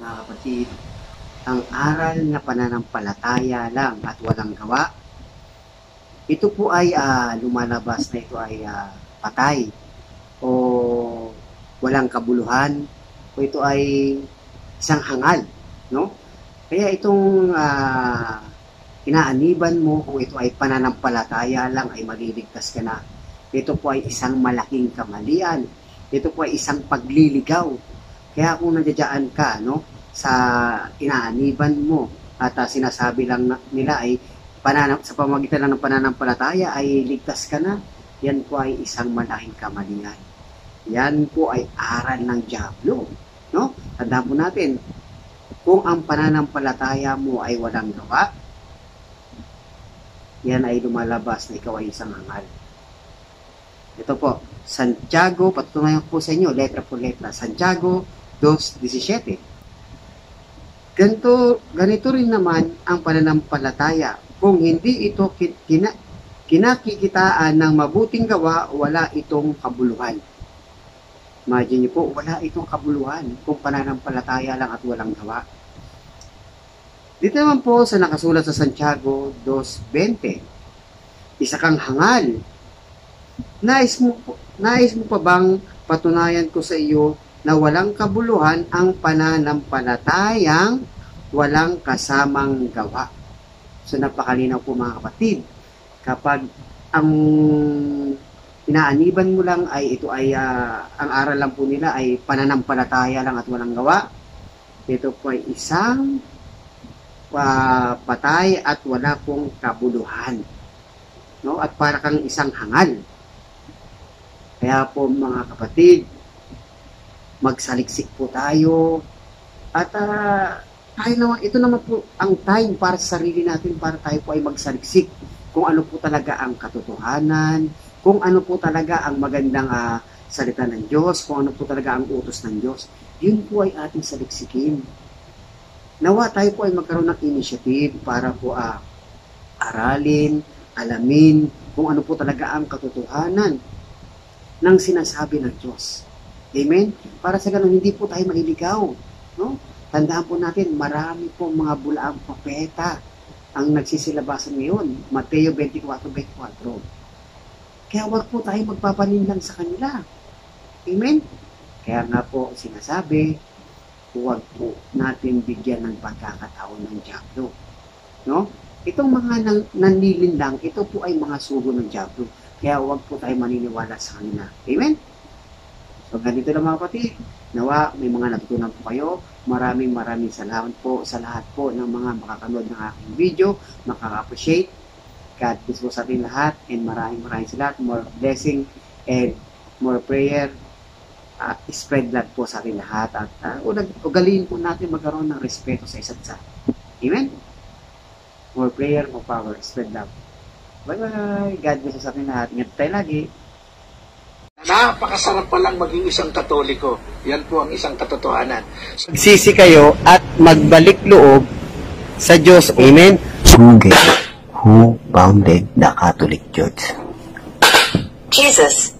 mga kapatid, ang aral na pananampalataya lang at walang gawa, ito po ay lumalabas na ito ay patay o walang kabuluhan o ito ay isang hangal, no? Kaya itong inaaniban mo kung ito ay pananampalataya lang ay maliligtas ka na. Ito po ay isang malaking kamalian. Ito po ay isang pagliligaw. Kaya kung nandiyan ka, no, sa inaaniban mo at sinasabi lang nila ay sa pamamagitan lang ng pananampalataya ay ligtas ka na, yan po ay isang malaking kamalian. Yan po ay aral ng dyablo, no? Tandaan po natin, kung ang pananampalataya mo ay walang gawa, yan ay lumalabas na ikaw ay isang hangal. Ito po, Santiago, patutunayan ko po sa inyo, letra po letra, Santiago 2:17. Ganito rin naman ang pananampalataya. Kung hindi ito kinakikitaan ng mabuting gawa, wala itong kabuluhan. Imagine niyo po, wala itong kabuluhan kung pananampalataya lang at walang gawa. Dito naman po sa nakasulat sa Santiago 2:20, isa kang hangal. Nais mo pa bang patunayan ko sa iyo na walang kabuluhan ang pananampalatayang walang kasamang gawa? So napakalinaw po mga kapatid, kapag ang inaaniban mo lang ay ito ay ang aral lang po nila ay pananampalataya lang at walang gawa, ito po ay isang patay at wala pong kabuluhan, no? At para kang isang hangal. Kaya po mga kapatid, magsaliksik po tayo at ito naman po ang time para sa sarili natin, para tayo po ay magsaliksik kung ano po talaga ang katotohanan, kung ano po talaga ang magandang salita ng Diyos, kung ano po talaga ang utos ng Diyos. Yun po ay ating saliksikin. Nawa tayo po ay magkaroon ng initiative para po aralin, alamin kung ano po talaga ang katotohanan ng sinasabi ng Diyos. Amen? Para sa ganun, hindi po tayo maliligaw. No? Tandaan po natin, marami po mga bulaang propeta ang nagsisilabasan ngayon. Mateo 24:24. Kaya wag po tayo magpapalinlang sa kanila. Amen? Kaya nga po sinasabi, huwag po natin bigyan ng pagkakataon ng dyablo. No? Itong mga nanlilinlang, ito po ay mga sugo ng dyablo. Kaya huwag po tayo maniniwala sa kanila. Amen? So, ganito lang mga kapatid. Nawa, may mga natutunan po kayo. Maraming salamat po sa lahat po ng mga makakanood ng aking video. Makaka-appreciate. God bless po sa ating lahat. And maraming salamat. More blessing and more prayer. Spread love po sa ating lahat. At ugaliin po natin magkaroon ng respeto sa isa't isa. Amen? More prayer, more power. Spread love. Bye-bye. God bless sa ating lahat. Ingat tayo lagi. Napakasarap palang maging isang Katoliko. Yan po ang isang katotohanan. Magsisi kayo at magbalik loob sa Diyos. Amen? Who founded the Catholic Church? Jesus.